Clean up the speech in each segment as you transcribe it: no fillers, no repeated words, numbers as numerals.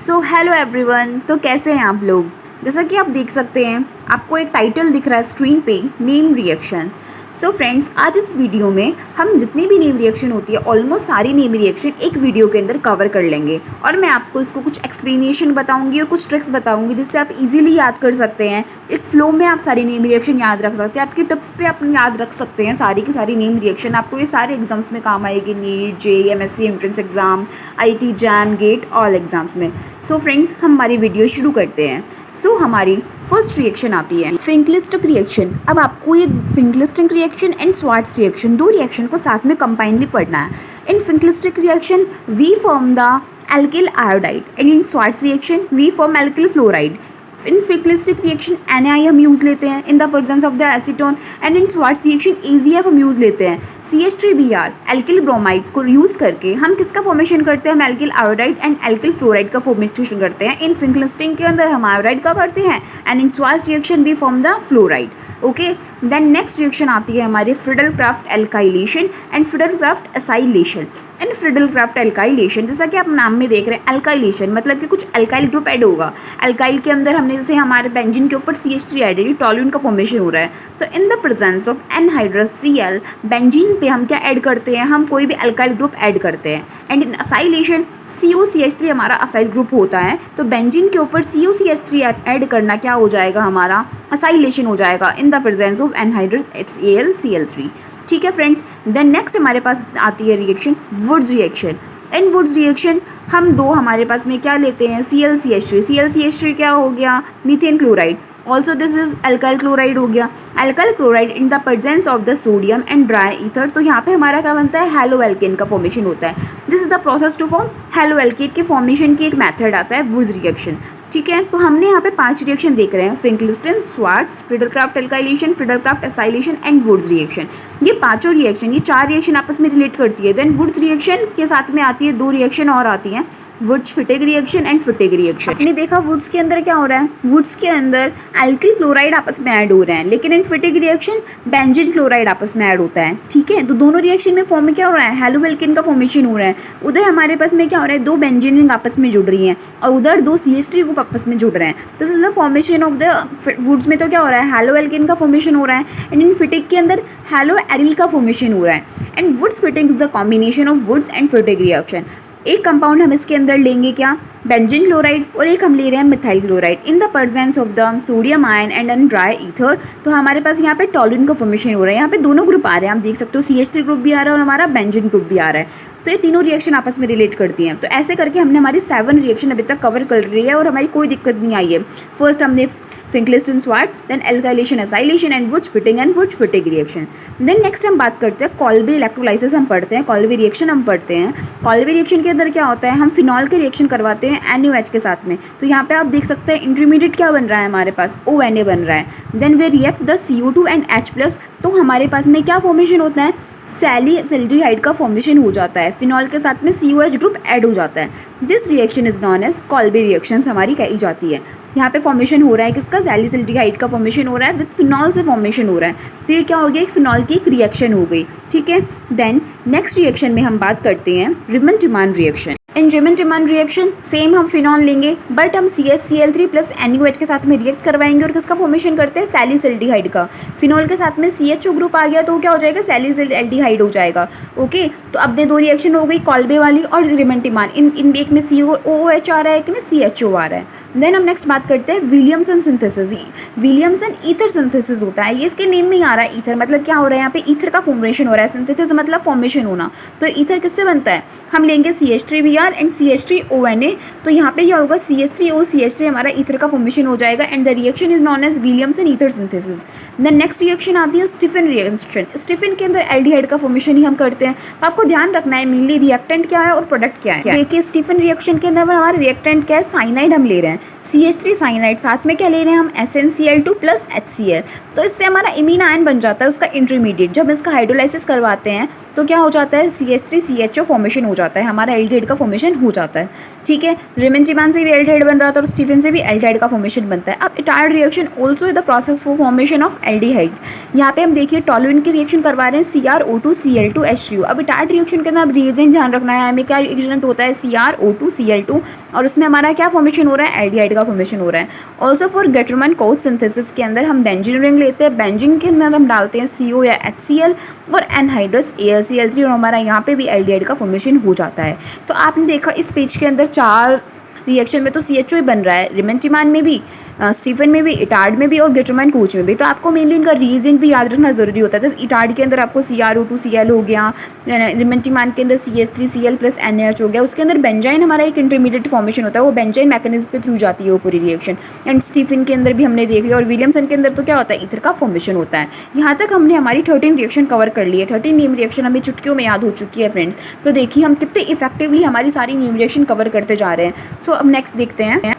So hello everyone, तो कैसे हैं आप लोग। जैसा कि आप देख सकते हैं, आपको एक टाइटल दिख रहा है स्क्रीन पे, नेम रिएक्शन। सो फ्रेंड्स, आज इस वीडियो में हम जितनी भी नेम रिएक्शन होती है ऑलमोस्ट सारी नेम रिएक्शन एक वीडियो के अंदर कवर कर लेंगे और मैं आपको इसको कुछ एक्सप्लेनेशन बताऊंगी और कुछ ट्रिक्स बताऊंगी जिससे आप इजीली याद कर सकते हैं। एक फ्लो में आप सारी नेम रिएक्शन याद रख सकते हैं, आपकी टिप्स पे आप याद रख सकते हैं सारी की सारी नेम रिएक्शन। आपको ये सारे एग्जाम्स में काम आएगी, NEET, JEE, MSc entrance exam, IT, JAM, GATE, all exams में। सो फ्रेंड्स, हम हमारी वीडियो शुरू करते हैं। सो हमारी फर्स्ट रिएक्शन आती है फिंकलिस्टिक रिएक्शन। अब आपको ये Finkelstein reaction and Swarts reaction, दो रिएक्शन को साथ में कंबाइनली पढ़ना है। In Finkelstein reaction we form the alkyl iodide and in Schwartz reaction we form alkyl fluoride. In Finkelstein reaction NaI हम यूज़ लेते हैं in the presence of the acetone and in Swarts reaction AgF हम use लेते हैं। CH3Br alkyl bromides को use करके हम किसका फॉर्मेशन करते हैं, हम alkyl iodide and alkyl fluoride का फॉर्मेशन करते हैं। इन फिंकलिस्टिक के अंदर हम आयोडाइड का करते हैं and in Swarts reaction we form the fluoride. Okay, then next reaction आती है हमारे Friedel Crafts alkylation and Friedel Crafts acylation. In Friedel Crafts alkylation, जैसा कि आप नाम में देख रहे हैं, एल्काइलेशन मतलब कि कुछ एल्काइल ग्रुप ऐड होगा। एल्काइल के अंदर हमने जैसे हमारे बेंजीन के ऊपर CH3 ऐड है, टॉल्यूइन का फॉर्मेशन हो रहा है। तो इन the presence of anhydrous Cl, benzene पे हम क्या ऐड करते हैं, हम कोई भी एल्काइल ग्रुप ऐड करते हैं। एंड इन असाइलेशन COCH3 हमारा असाइल ग्रुप होता है, तो बेंजीन के ऊपर COCH3 ऐड करना क्या हो जाएगा, हमारा असाइलेशन हो जाएगा इन the presence of anhydrous HCl-Cl3। ठीक है फ्रेंड्स, देन नेक्स्ट हमारे पास आती है रिएक्शन वुड्स रिएक्शन। इन वुड्स रिएक्शन हम दो हमारे पास में क्या लेते हैं, ClCH3 क्या हो गया, methane chloride. Also this is alkyl chloride हो गया। Alkyl chloride in the presence of the sodium and dry ether, तो यहाँ पे हमारा क्या बनता है, हैलो एल्केन का फॉर्मेशन होता है। This is the process to form haloalkane के फॉर्मेशन की एक मेथड आता है वुड्स रिएक्शन। ठीक है, तो हमने यहाँ पे 5 रिएक्शन देख रहे हैं, Finkelstein, Swarts, Friedel Crafts alkylation, Friedel Crafts acylation and Wurtz reaction. ये पांचों रिएक्शन, ये 4 रिएक्शन आपस में रिलेट करती है। देन वुड्स रिएक्शन के साथ में आती है 2 रिएक्शन और आती हैं, वुड्स-फिटिग रिएक्शन एंड फिटिग रिएक्शन। आपने देखा वुड्स के अंदर क्या हो रहा है, वुड्स के अंदर एल्किल क्लोराइड आपस में ऐड हो रहे हैं, लेकिन इन फिटिग रिएक्शन बेंजीन क्लोराइड आपस में ऐड होता है। ठीक है, तो दोनों रिएक्शन में फॉर्म में क्या हो रहा है, हैलो एल्केन का फॉर्मेशन हो रहा है। उधर हमारे पास में क्या हो रहा है, 2 बेंजीन रिंग आपस में जुड़ रही हैं और उधर 2 CH3 ग्रुप आपस में जुड़ रहे हैं। तो this is the formation of the woods में तो क्या हो रहा है, हैलो एल्केन का फॉर्मेशन हो रहा है एंड इन फिटिग के अंदर हैलो एरिल का फॉर्मेशन हो रहा है। And Wurtz Fittig is the combination of Wurtz and Fittig reaction. एक कंपाउंड हम इसके अंदर लेंगे क्या, बेंजीन क्लोराइड, और एक हम ले रहे हैं methyl chloride in the presence of the sodium ion and an dry ether. तो हमारे पास यहाँ पे टॉल्यूइन का फॉर्मेशन हो रहा है। यहाँ पे दोनों ग्रुप आ रहे हैं, आप देख सकते हो, CH3 ग्रुप भी आ रहा है और हमारा बेंजीन ग्रुप भी आ रहा है। तो ये तीनों रिएक्शन आपस में रिलेट करती हैं। तो ऐसे करके हमने हमारी 7 रिएक्शन अभी तक कवर कर रही है और हमारी कोई दिक्कत नहीं आई है। फर्स्ट हमने Finkelstein, Swarts, then alkylation, acylation and Wurtz fitting and Wurtz Fittig reaction. Then next हम बात करते हैं कॉल्बे इलेक्ट्रोलाइसिस, हम पढ़ते हैं कॉल्बे रिएक्शन, हम पढ़ते हैं कॉल्बे रिएक्शन के अंदर क्या होता है, हम फिनॉल के रिएक्शन करवाते हैं NaOH के साथ में। तो यहाँ पे आप देख सकते हैं इंटरमीडिएट क्या बन रहा है, हमारे पास ONA बन रहा है। Then we react the CO2 and H+, तो हमारे पास में क्या फॉर्मेशन होता है, सैलिसिल्डिहाइड का फॉर्मेशन हो जाता है, फिनॉल के साथ में COH ग्रुप ऐड हो जाता है। This reaction is known as Kolbe reactions हमारी कही जाती है। यहाँ पे फॉर्मेशन हो रहा है किसका, सैलिसिल्डिहाइड का फॉर्मेशन हो रहा है, विद फिनॉल से फॉर्मेशन हो रहा है। तो ये क्या हो गया, एक फिनॉल की एक रिएक्शन हो गई। ठीक है, देन नेक्स्ट रिएक्शन में हम बात करते हैं रिमन-टिमान रिएक्शन। इन रिमन-टिमान रिएक्शन सेम हम फिनॉल लेंगे बट हम CHCl3 प्लस NaOH के साथ में रिएक्ट करवाएंगे और किसका फॉर्मेशन करते हैं, सैलिसिल्डिहाइड का। फिनॉल के साथ में CHO ग्रुप आ गया तो क्या हो जाएगा, सैलिसिल्डिहाइड हो जाएगा। ओके, तो अब दो रिएक्शन हो गई, कॉल्बे वाली और रिमन-टिमान। इन एक में COOH आ रहा है, एक में CHO आ रहा है। देन हम नेक्स्ट बात करते हैं Williamson synthesis. Williamson ether synthesis होता है, ये इसके नेम में ही आ रहा है ईथर, मतलब क्या हो रहा है, यहाँ पे ईथर का फॉर्मेशन हो रहा है। सिंथेसिस मतलब फॉर्मेशन होना। तो ईथर किससे बनता है, हम लेंगे CH3Br एंड CH3ONA। तो यहाँ पे क्या होगा, CH3O हमारा ईथर का फॉर्मेशन हो जाएगा and the reaction is known as Williamson ether synthesis. Then next reaction आती है स्टीफन रिएक्शन। स्टीफन के अंदर एल्डिहाइड का फॉर्मेशन ही हम करते हैं। तो आपको ध्यान रखना है मेनली रिएक्टेंट क्या है और प्रोडक्ट क्या है। देखिए स्टीफन रिएक्शन के अंदर हमारा रिएक्टेंट क्या है, साइनाइड हम ले रहे हैं, CH3 साइनाइड, साथ में क्या ले रहे हैं हम, SnCl2 प्लस HCl। तो इससे हमारा इमीन आयन बन जाता है उसका इंटरमीडिएट। जब इसका हाइड्रोलाइसिस करवाते हैं तो क्या हो जाता है, CH3CHO फॉर्मेशन हो जाता है, हमारा एल्डिहाइड का फॉर्मेशन फॉर्मेशन हो जाता है। ठीक है, रिमेंचिमान से भी एल्डिहाइड बन रहा था और स्टीफन से भी एल्डिहाइड का फॉर्मेशन बनता है। अब Etard reaction also the process for formation of aldehyde. यहाँ पे हम देखिए टॉलुइन की रिएक्शन करवा रहे हैं CrO2Cl2H3O। अब इटार्ड रिएक्शन के अंदर अब रिएजेंट ध्यान रखना है हमें, क्या रिएजेंट होता है CrO2Cl2 और उसमें हमारा क्या फॉर्मेशन हो रहा है, एल्डिहाइड का फॉर्मेशन हो रहा है। Also for Gattermann coach synthesis के अंदर हम बेंजीन रिंग लेते हैं, बेंजीन के अंदर हम डालते हैं CO या HCl और एनहाइड्रस AlCl3 और हमारा यहाँ पे भी एल्डिहाइड का फॉर्मेशन हो जाता है। तो आपने देखा इस पेज के अंदर 4 रिएक्शन में तो CHO ही बन रहा है, रिमेंचिमान में भी, स्टीफन में भी, इटार्ड में भी और गेटरमैन कोच में भी। तो आपको मेनली इनका रिएजेंट भी याद रखना जरूरी होता है। जैसे इटार्ड के अंदर आपको CrO2Cl हो गया, रिमेंचिमान के अंदर CH3Cl प्लस NaH हो गया, उसके अंदर बेंजाइन हमारा एक इंटरमीडिएट फॉर्मेशन होता है, वो बेंजाइन मैकेनिज्म के थ्रू जाती है वो पूरी रिएक्शन। एंड स्टीफन के अंदर भी हमने देख लिया और विलियमसन के अंदर तो क्या होता है, ईथर का फॉर्मेशन होता है। यहाँ तक हमने हमारी 13 रिएक्शन कवर कर ली है। 13 नेम रिएक्शन हमें चुटकियों में याद हो चुकी है फ्रेंड्स। तो देखिए हम कितने इफेक्टिवली हमारी सारी नेम रिएक्शन कवर करते जा रहे हैं। सो अब नेक्स्ट देखते हैं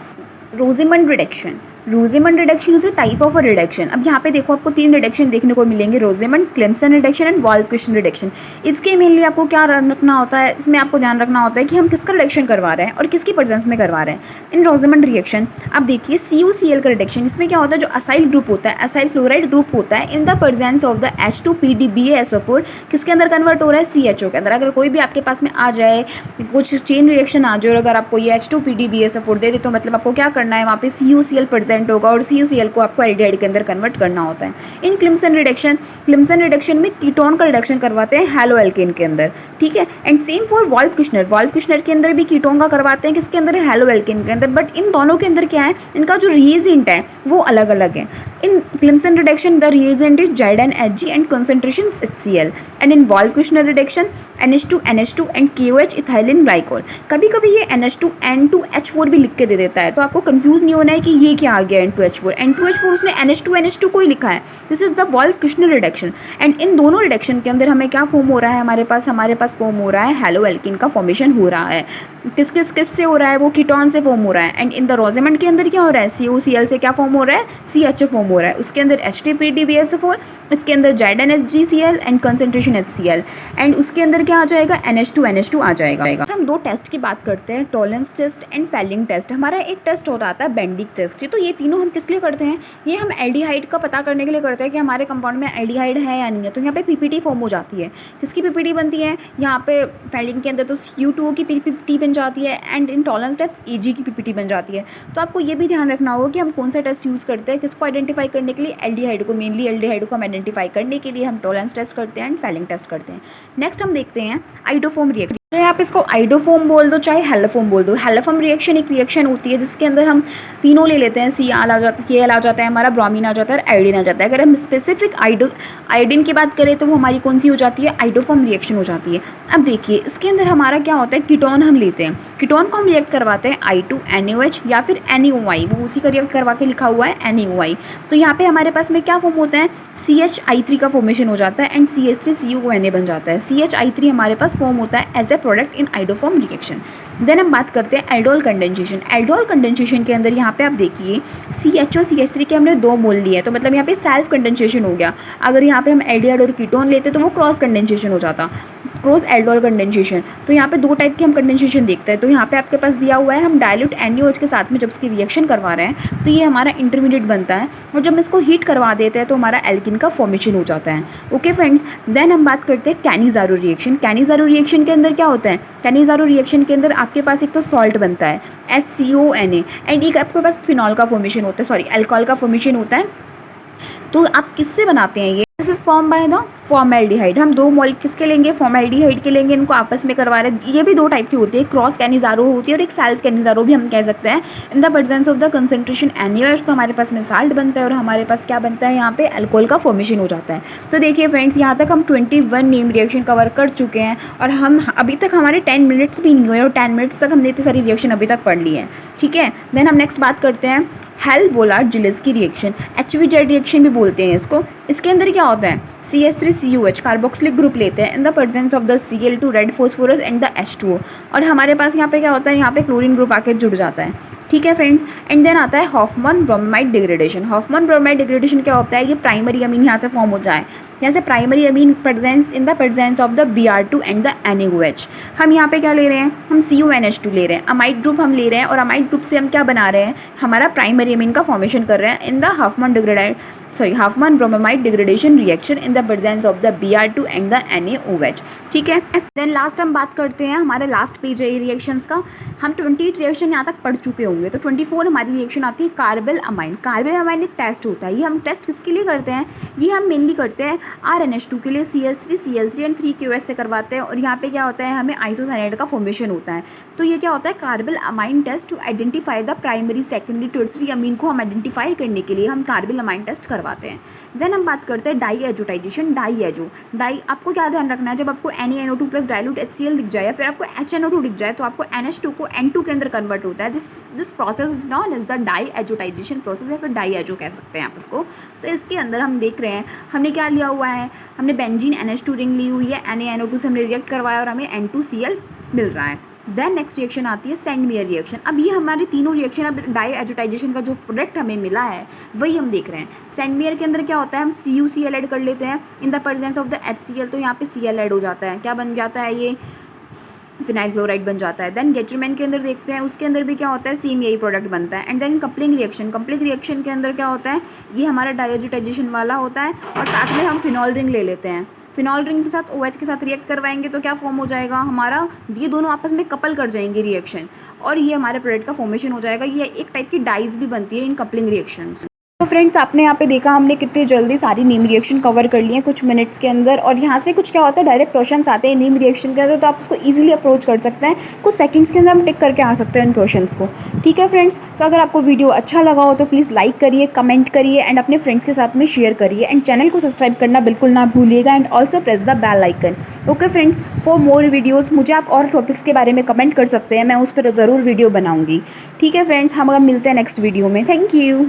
Rosenmund reduction. Rosenmund reduction is a type of a reduction. अब यहाँ पे देखो आपको 3 रिडक्शन देखने को मिलेंगे, रोजेमंड, क्लिम्सन रिडक्शन एंड वॉल्फ-क्विस्टन रिडक्शन। इसके मेनली आपको क्या रखना होता है, इसमें आपको ध्यान रखना होता है कि हम किसका रिडक्शन करवा रहे हैं और किसकी प्रेजेंस में करवा रहे हैं। इन रोजेमंड रिएक्शन आप देखिए CuCl का रिडक्शन, इसमें क्या होता है, जो असाइल ग्रुप होता है, असाइल क्लोराइड ग्रुप होता है, इन the presence of the H2PDBaSO4 किसके अंदर कन्वर्ट हो रहा है, CHO के अंदर। अगर कोई भी आपके पास में आ जाए, कुछ चेन रिएक्शन आ जाए और अगर आपको ये H2PDBaSO4 दे दे तो मतलब आपको क्या करना है, वहाँ पे CuCl प्रेजेंट होगा और CuCl को आपको एल्डिहाइड के अंदर कन्वर्ट करना होता है। इन क्लिम्सन रिडक्शन में कीटोन का रिडक्शन करवाते हैं हैलो एल्केन के अंदर। ठीक है, एंड सेम फॉर वॉल्फ-क्विस्टनर के अंदर भी कीटोन का करवाते हैं, किसके अंदर, हैलो एल्केन के अंदर। बट इन दोनों के अंदर क्या है, इनका जो रिएजेंट है वो अलग अलग है। In Clemmensen reduction the reagent is ZnHg and concentration HCl and in Wolff Kishner reduction NH2NH2 and KOH ethylene glycol. कभी कभी ये NH2N2H4 भी लिख के दे देता है, तो आपको कंफ्यूज नहीं होना है कि ये क्या आ गया N2H4 उसने NH2NH2 को ही लिखा है। This is the Wolff Kishner reduction. And इन दोनों रिडक्शन के अंदर हमें क्या फॉर्म हो रहा है, हमारे पास फॉर्म हो रहा है हैलो एल्केन का फॉर्मेशन हो रहा है। किस से हो रहा है, वो कीटोन से फॉर्म हो रहा है। एंड इन द रोजेमंड के अंदर क्या हो रहा है, CuCl से क्या फॉर्म हो रहा है, CHO फॉर्म हो रहा है, उसके अंदर H2PDBaSO4, इसके अंदर ZnHgCl and concentration HCl and उसके अंदर क्या आ जाएगा, NH2NH2 आ जाएगा। हम 2 टेस्ट की बात करते हैं, Tollens test and Fehling test. हमारा एक टेस्ट होता है बेंडिक टेस्ट। तो ये तीनों हम किस लिए करते हैं, ये हम एल्डिहाइड का पता करने के लिए करते हैं कि हमारे कंपाउंड में एल्डिहाइड है या नहीं है। तो यहाँ पे PPT फॉर्म हो जाती है। किसकी PPT बनती है, यहाँ पे फेलिंग के अंदर तो CU2 की PPT बन जाती है and in Tollens test AG की PPT बन जाती है। तो आपको ये भी ध्यान रखना होगा कि हम कौन सा टेस्ट यूज़ करते हैं, किसको आइडेंटिफाई करने के लिए, एल्डिहाइड को। मेनली एल्डिहाइड को हम आइडेंटिफाई करने के लिए हम टॉलरेंस टेस्ट करते हैं एंड फेलिंग टेस्ट करते हैं। नेक्स्ट हम देखते हैं आइडोफॉर्म रिएक्शन। चाहे आप इसको आइडोफॉर्म बोल दो चाहे हेलोफॉर्म बोल दो। हेलोफॉर्म रिएक्शन एक रिएक्शन होती है जिसके अंदर हम तीनों ले लेते हैं, Cl आ जाता है हमारा, ब्रोमीन आ जाता है और आयोडीन आ जाता है। अगर हम स्पेसिफिक आयोडीन की बात करें तो वो हमारी कौन सी हो जाती है, आइडोफॉर्म रिएक्शन हो जाती है। अब देखिए इसके अंदर हमारा क्या होता है, कीटोन हम लेते हैं, कीटोन को हम रिएक्ट करवाते हैं I2NaOH या फिर NaOI, वो उसी का रिएक्ट करवा के लिखा हुआ है NaOI। तो यहाँ पे हमारे पास में क्या फॉर्म होता है, CHI3 का फॉर्मेशन हो जाता है एंड CH3CuONa बन जाता है। CHI3 हमारे पास फॉर्म होता है as a product in iodoform reaction. Then हम बात करते हैं एल्डोल कंडेंसेशन। एल्डोल कंडेंसेशन के अंदर यहाँ पे आप देखिए CHO CH3 के हमने 2 मोल लिए हैं, तो मतलब यहाँ पे सेल्फ कंडेंसेशन हो गया। अगर यहाँ पे हम एल्डिहाइड और कीटोन लेते तो वो क्रॉस कंडेंसेशन हो जाता, क्रॉस एल्डोल कंडेंसेशन। तो यहाँ पे 2 टाइप की हम कंडेंसेशन देखते हैं। तो यहाँ पे आपके पास दिया हुआ है, हम डाइल्यूट NaOH के साथ में जब इसकी रिएक्शन करवा रहे हैं तो ये हमारा इंटरमीडिएट बनता है और जब इसको हीट करवा देते हैं तो हमारा एल्किन का फॉर्मेशन हो जाता है। ओके फ्रेंड्स, देन हम बात करते हैं कैनिज़ारो रिएक्शन। कैनिज़ारो रिएक्शन के अंदर क्या होता है, कैनिज़ारो रिएक्शन के अंदर आपके पास एक तो सॉल्ट बनता है HCONA एंड एक आपके पास फिनॉल का फॉर्मेशन होता है, सॉरी अल्कोहल का फॉर्मेशन होता है। तो आप किससे बनाते हैं, ये this is form by the formaldehyde. हम 2 मोल किसके लेंगे, फॉर्मेल्डिहाइड के लेंगे, इनको आपस में करवा रहे हैं। ये भी 2 टाइप की होती है, क्रॉस कैनिज़ारो होती है और एक सेल्फ कैनिज़ारो भी हम कह सकते हैं। In the presence of the concentration NaOH तो हमारे पास में साल्ट बनता है और हमारे पास क्या बनता है, यहाँ पे अल्कोहल का फॉर्मेशन हो जाता है। तो देखिए फ्रेंड्स, यहाँ तक हम 21 नेम रिएक्शन कवर कर चुके हैं और हम अभी तक हमारे 10 मिनट्स भी नहीं हुए और 10 मिनट्स तक हमने इतनी सारी रिएक्शन अभी तक पढ़ ली है। ठीक है, देन हम नेक्स्ट बात करते हैं हेल-बोलार्ड-जिलेस्की रिएक्शन, HVZ रिएक्शन भी बोलते हैं इसको। इसके अंदर क्या होता है, CH3COH कार्बोक्सिलिक ग्रुप लेते हैं in the presence of the Cl2 red phosphorus and the H2O और हमारे पास यहाँ पे क्या होता है, यहाँ पे क्लोरीन ग्रुप आके जुड़ जाता है। ठीक है फ्रेंड्स। एंड देन आता है Hoffmann bromide degradation. Hoffmann bromide degradation क्या होता है? ये प्राइमरी अमीन यहाँ से फॉर्म होता है, यहाँ से primary amine presence in the presence of the Br2 and the NaOH। हम यहाँ पे क्या ले रहे हैं? हम CuNH2 ले रहे हैं, अमाइड ग्रुप हम ले रहे हैं, और अमाइड ग्रुप से हम क्या बना रहे हैं? हमारा प्राइमरी अमीन का फॉर्मेशन कर रहे हैं in the Hoffmann bromide degradation reaction in the presence of the Br2 and the NaOH। ठीक है। देन लास्ट हम बात करते हैं, हमारे लास्ट पेज है रिएक्शंस का। हम 28 रिएक्शन यहाँ तक पढ़ चुके होंगे, तो 24 हमारी रिएक्शन आती है कार्बल अमाइन। कार्बल अमाइन एक टेस्ट होता है, ये हम टेस्ट किसके लिए करते हैं? ये हम मेनली करते हैं RNH2 के लिए, CH3 Cl3 एंड 3QS से करवाते हैं। और यहाँ पे क्या होता है? हमें आइसोसाइनाइड का फॉर्मेशन होता है। तो ये क्या होता है? Carbylamine test to identify the primary secondary tertiary amine को हम आइडेंटिफाई करने के लिए हम कार्बल अमाइन टेस्ट करवाते हैं। देन हम बात करते हैं डाई एजोटाइजेशन। डाई आपको क्या ध्यान रखना है? जब आपको NaNO2 प्लस डाइल्यूट HCl दिख जाए या फिर आपको HNO2 दिख जाए तो आपको NH2 को N2 के अंदर कन्वर्ट होता है। This process is known as the diazotization process, या फिर डाई एजो कह सकते हैं आप इसको। तो इसके अंदर हम देख रहे हैं हमने क्या लिया हुआ है, हमने बेंजीन NH2 रिंग ली हुई है, NaNO2 से हमने रिएक्ट करवाया और हमें N2Cl मिल रहा है। देन नेक्स्ट रिएक्शन आती है सेंडमेयर रिएक्शन। अब ये हमारे तीनों रिएक्शन, अब डाई एजोटाइजेशन का जो प्रोडक्ट हमें मिला है वही हम देख रहे हैं। सेंडमेयर के अंदर क्या होता है? हम CuCl ऐड कर लेते हैं in the presence of the HCl, तो यहाँ पे Cl ऐड हो जाता है। क्या बन जाता है? ये फिनाइल क्लोराइड बन जाता है। देन गेटरमैन के अंदर देखते हैं, उसके अंदर भी क्या होता है? सेम यही प्रोडक्ट बनता है। एंड देन कपलिंग रिएक्शन के अंदर क्या होता है? ये हमारा डाइएजोटाइजेशन वाला होता है, और साथ में हम फिनॉल रिंग ले लेते हैं। फिनॉल रिंग के साथ OH के साथ रिएक्ट करवाएंगे तो क्या फॉर्म हो जाएगा हमारा? ये दोनों आपस में कपल कर जाएंगे रिएक्शन, और ये हमारे प्रोडक्ट का फॉर्मेशन हो जाएगा। ये एक टाइप की डाइज भी बनती है इन कपलिंग रिएक्शंस। तो फ्रेंड्स, आपने यहाँ पे देखा हमने कितनी जल्दी सारी नेम रिएक्शन कवर कर लिए हैं कुछ मिनट्स के अंदर। और यहाँ से कुछ क्या होता है, डायरेक्ट क्वेश्चंस आते हैं नेम रिएक्शन के अंदर, तो आप उसको इजीली अप्रोच कर सकते हैं। कुछ सेकंड्स के अंदर हम टिक करके आ सकते हैं उन क्वेश्चंस को। ठीक है फ्रेंड्स, तो अगर आपको वीडियो अच्छा लगा हो तो प्लीज़ लाइक करिए, कमेंट करिए एंड अपने फ्रेंड्स के साथ में शेयर करिए, एंड चैनल को सब्सक्राइब करना बिल्कुल ना भूलिएगा, and also press the bell icon. Okay friends, for more videos मुझे आप और टॉपिक्स के बारे में कमेंट कर सकते हैं, मैं उस पर ज़रूर वीडियो बनाऊँगी। ठीक है फ्रेंड्स, हम अगर मिलते हैं नेक्स्ट वीडियो में। Thank you.